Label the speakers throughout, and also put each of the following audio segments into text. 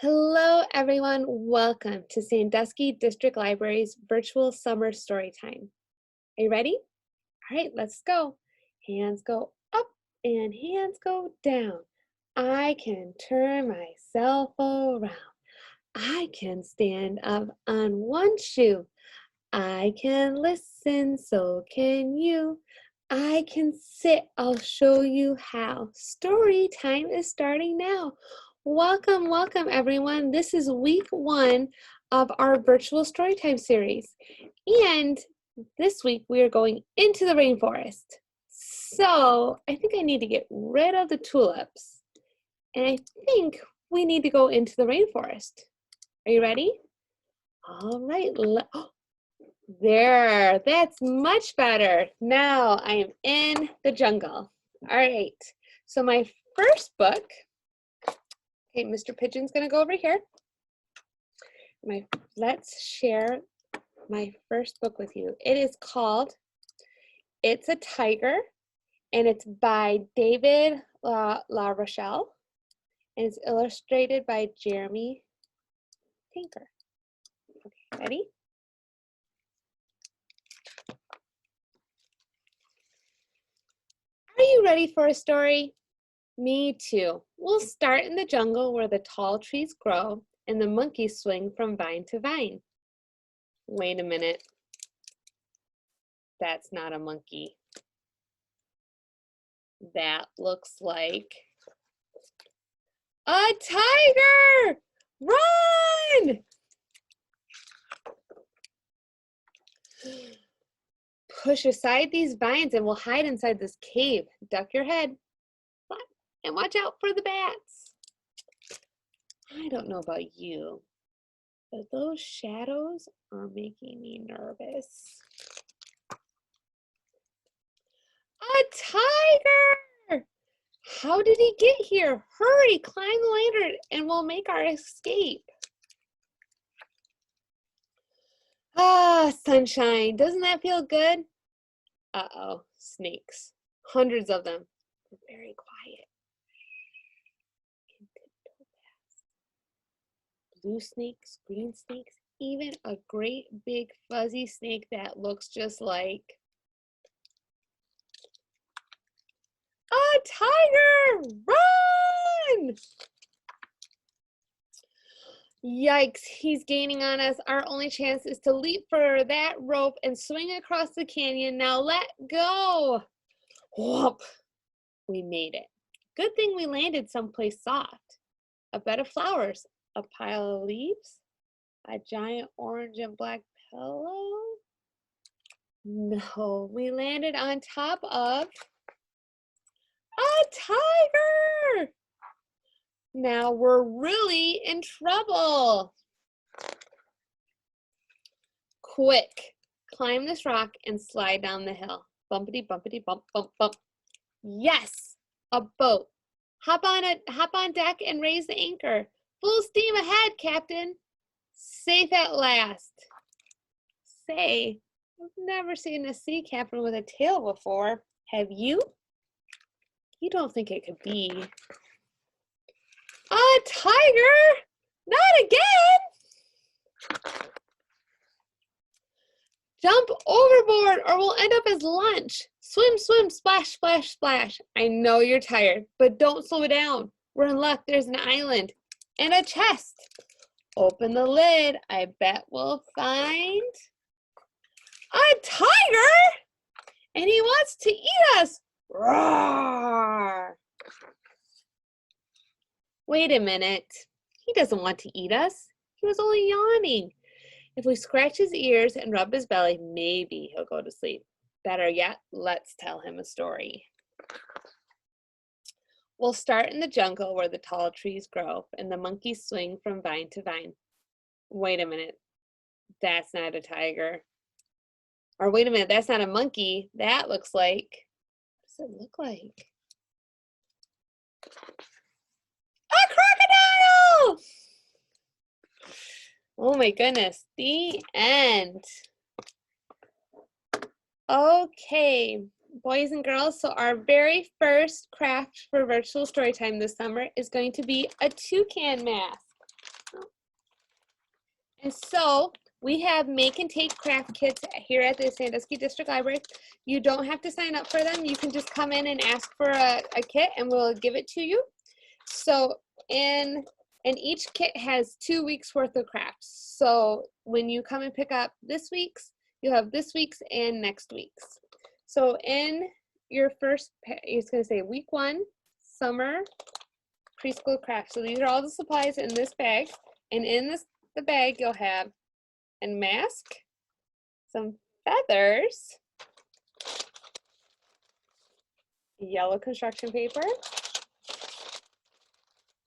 Speaker 1: Hello, everyone. Welcome to Sandusky District Library's virtual summer story time. Are you ready? All right, let's go. Hands go up and hands go down. I can turn myself around. I can stand up on one shoe. I can listen, so can you. I can sit, I'll show you how. Story time is starting now. Welcome, welcome everyone. This is week 1 of our virtual storytime series. And this week we are going into the rainforest. So I think I need to get rid of the tulips. And I think we need to go into the rainforest. Are you ready? All right. There, that's much better. Now I am in the jungle. All right, so my first book, okay, Mr. Pigeon's gonna go over here. Let's share my first book with you. It is called It's a Tiger, and it's by David La Rochelle, and it's illustrated by Jeremy Tinker. Okay, ready? Are you ready for a story? Me too. We'll start in the jungle where the tall trees grow and the monkeys swing from vine to vine. Wait a minute. That's not a monkey. That looks like a tiger! Run! Push aside these vines and we'll hide inside this cave. Duck your head. And watch out for the bats. I don't know about you, but those shadows are making me nervous. A tiger! How did he get here? Hurry, climb the lantern and we'll make our escape. Ah, sunshine. Doesn't that feel good? Uh-oh, snakes. Hundreds of them. They're very quiet. Blue snakes, green snakes, even a great big fuzzy snake that looks just like a tiger! Run! Yikes, he's gaining on us. Our only chance is to leap for that rope and swing across the canyon. Now let go. Whoop. We made it. Good thing we landed someplace soft. A bed of flowers, a pile of leaves, a giant orange and black pillow. No, we landed on top of a tiger. Now we're really in trouble. Quick, climb this rock and slide down the hill. Bumpity, bumpity, bump, bump, bump. Yes, a boat. Hop on deck and raise the anchor. Full steam ahead, Captain. Safe at last. Say, I've never seen a sea captain with a tail before. Have you? You don't think it could be a tiger? Not again! Jump overboard or we'll end up as lunch. Swim, swim, splash, splash, splash. I know you're tired, but don't slow down. We're in luck. There's an island and a chest. Open the lid. I bet we'll find a tiger, and he wants to eat us. Roar! Wait a minute. He doesn't want to eat us. He was only yawning. If we scratch his ears and rub his belly, maybe he'll go to sleep. Better yet, let's tell him a story. We'll start in the jungle where the tall trees grow and the monkeys swing from vine to vine. Wait a minute. That's not a tiger. Or wait a minute, that's not a monkey. That looks like, what does it look like? A crocodile! Oh my goodness, the end. Okay, boys and girls, so our very first craft for virtual storytime this summer is going to be a toucan mask. And so we have make and take craft kits here at the Sandusky District Library. You don't have to sign up for them. You can just come in and ask for a kit and we'll give it to you. So and each kit has 2 weeks worth of crafts. So when you come and pick up this week's, you'll have this week's and next week's. So in your first, it's going to say week 1, summer preschool craft. So these are all the supplies in this bag. And in the bag, you'll have a mask, some feathers, yellow construction paper.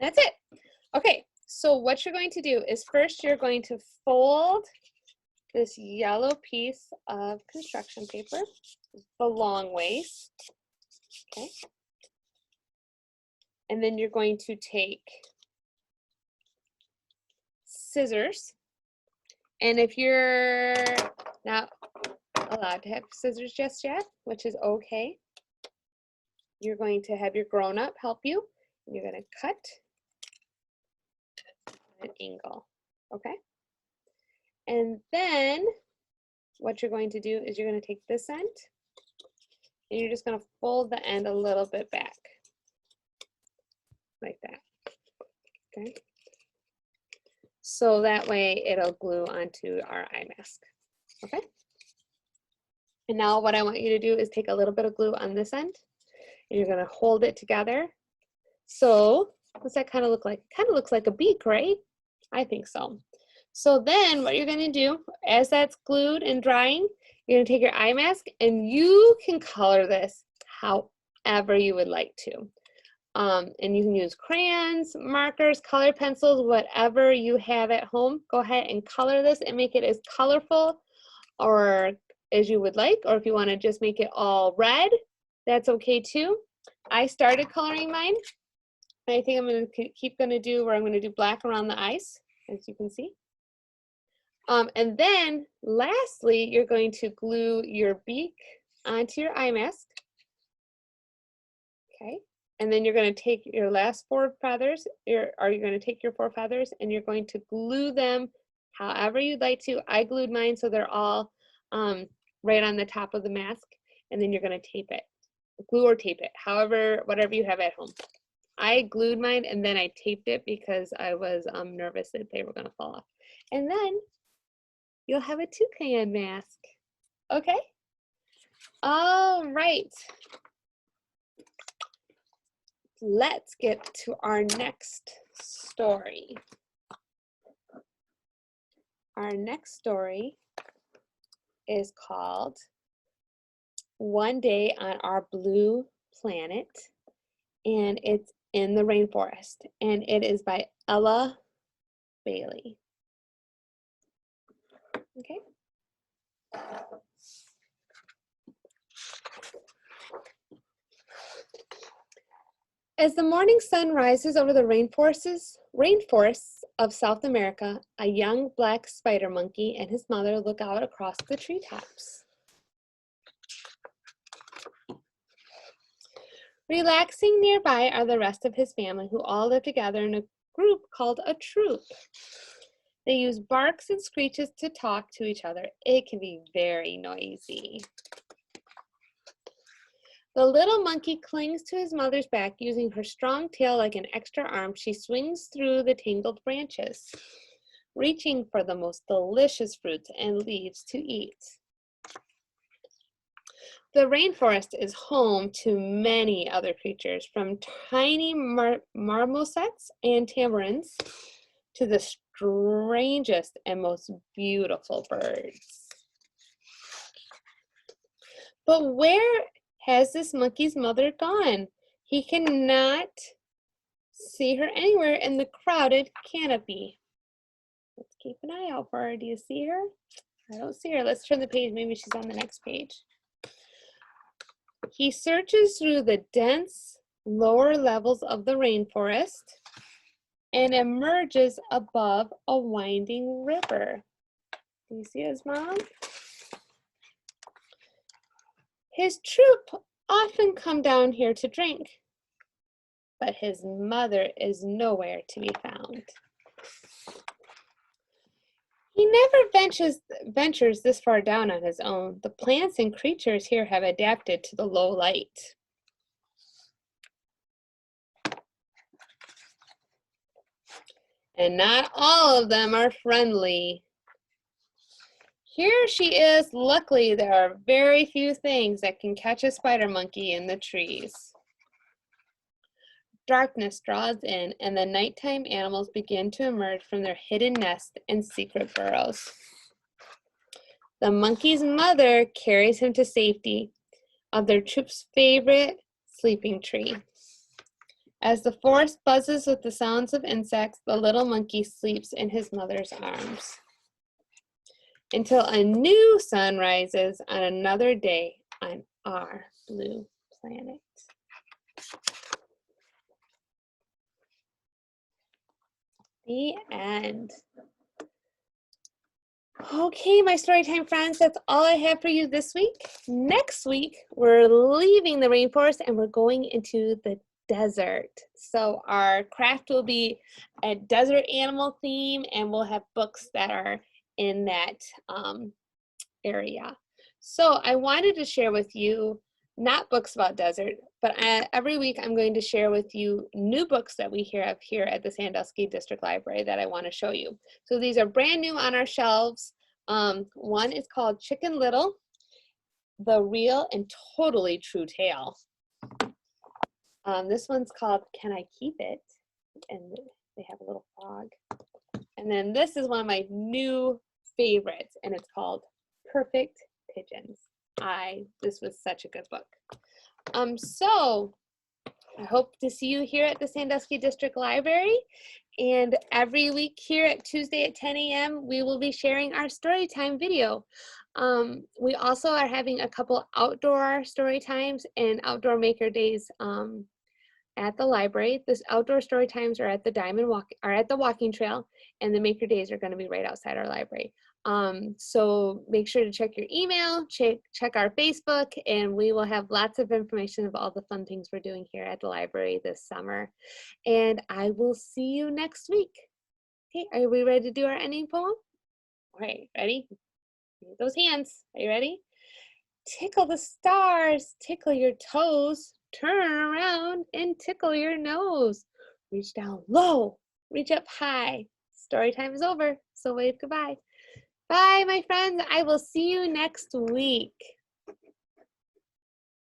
Speaker 1: That's it. Okay, so what you're going to do is first you're going to fold this yellow piece of construction paper, the long ways, okay? And then you're going to take scissors, and if you're not allowed to have scissors just yet, which is okay, you're going to have your grown-up help you. You're going to cut an angle, okay? And then what you're going to do is you're going to take this end and you're just going to fold the end a little bit back like that, okay? So that way it'll glue onto our eye mask, okay? And now what I want you to do is take a little bit of glue on this end and you're going to hold it together. So what's that kind of look like? It kind of looks like a beak, right? I think so. So then what you're going to do, as that's glued and drying, you're going to take your eye mask and you can color this however you would like to. And you can use crayons, markers, colored pencils, whatever you have at home. Go ahead and color this and make it as colorful or as you would like, or if you want to just make it all red, that's okay too. I started coloring mine. I think I'm going to keep going to do where I'm going to do black around the eyes, as you can see. And then lastly, you're going to glue your beak onto your eye mask. Okay. And then you're going to take your last 4 feathers, you're going to take your 4 feathers and you're going to glue them however you'd like to. I glued mine so they're all right on the top of the mask. And then you're going to tape it. Glue or tape it, however, whatever you have at home. I glued mine and then I taped it because I was nervous that they were going to fall off. And then you'll have a toucan mask. Okay? All right. Let's get to our next story. Our next story is called One Day on Our Blue Planet, and it's in the rainforest, and it is by Ella Bailey. Okay. As the morning sun rises over the rainforests of South America, a young black spider monkey and his mother look out across the treetops. Relaxing nearby are the rest of his family, who all live together in a group called a troop. They use barks and screeches to talk to each other. It can be very noisy. The little monkey clings to his mother's back. Using her strong tail like an extra arm, she swings through the tangled branches, reaching for the most delicious fruits and leaves to eat. The rainforest is home to many other creatures, from tiny marmosets and tamarins to the strangest and most beautiful birds. But where has this monkey's mother gone? He cannot see her anywhere in the crowded canopy. Let's keep an eye out for her. Do you see her? I don't see her. Let's turn the page. Maybe she's on the next page. He searches through the dense lower levels of the rainforest and emerges above a winding river. Do you see his mom? His troop often come down here to drink, but his mother is nowhere to be found. He never ventures this far down on his own. The plants and creatures here have adapted to the low light. And not all of them are friendly. Here she is. Luckily, there are very few things that can catch a spider monkey in the trees. Darkness draws in, and the nighttime animals begin to emerge from their hidden nests and secret burrows. The monkey's mother carries him to safety of their troop's favorite sleeping tree. As the forest buzzes with the sounds of insects, the little monkey sleeps in his mother's arms until a new sun rises on another day on our blue planet. The end. Okay, my storytime friends, that's all I have for you this week. Next week, we're leaving the rainforest and we're going into the desert. So our craft will be a desert animal theme, and we'll have books that are in that area. So I wanted to share with you not books about desert, but every week I'm going to share with you new books that we have here at the Sandusky District Library that I want to show you. So these are brand new on our shelves. One is called Chicken Little, The Real and Totally True Tale. This one's called Can I Keep It? And they have a little frog. And then this is one of my new favorites, and it's called Perfect Pigeons. This was such a good book. So I hope to see you here at the Sandusky District Library. And every week here at Tuesday at 10 a.m., we will be sharing our storytime video. We also are having a couple outdoor story times and outdoor maker days at the library. This outdoor story times are at the walking trail, and the maker days are going to be right outside our library. So make sure to check your email, check our Facebook, and we will have lots of information of all the fun things we're doing here at the library this summer. And I will see you next week. Okay, are we ready to do our ending poem? All right, ready? Those hands. Are you ready? Tickle the stars, tickle your toes, turn around and tickle your nose. Reach down low, reach up high. Story time is over, so wave goodbye. Bye, my friends. I will see you next week.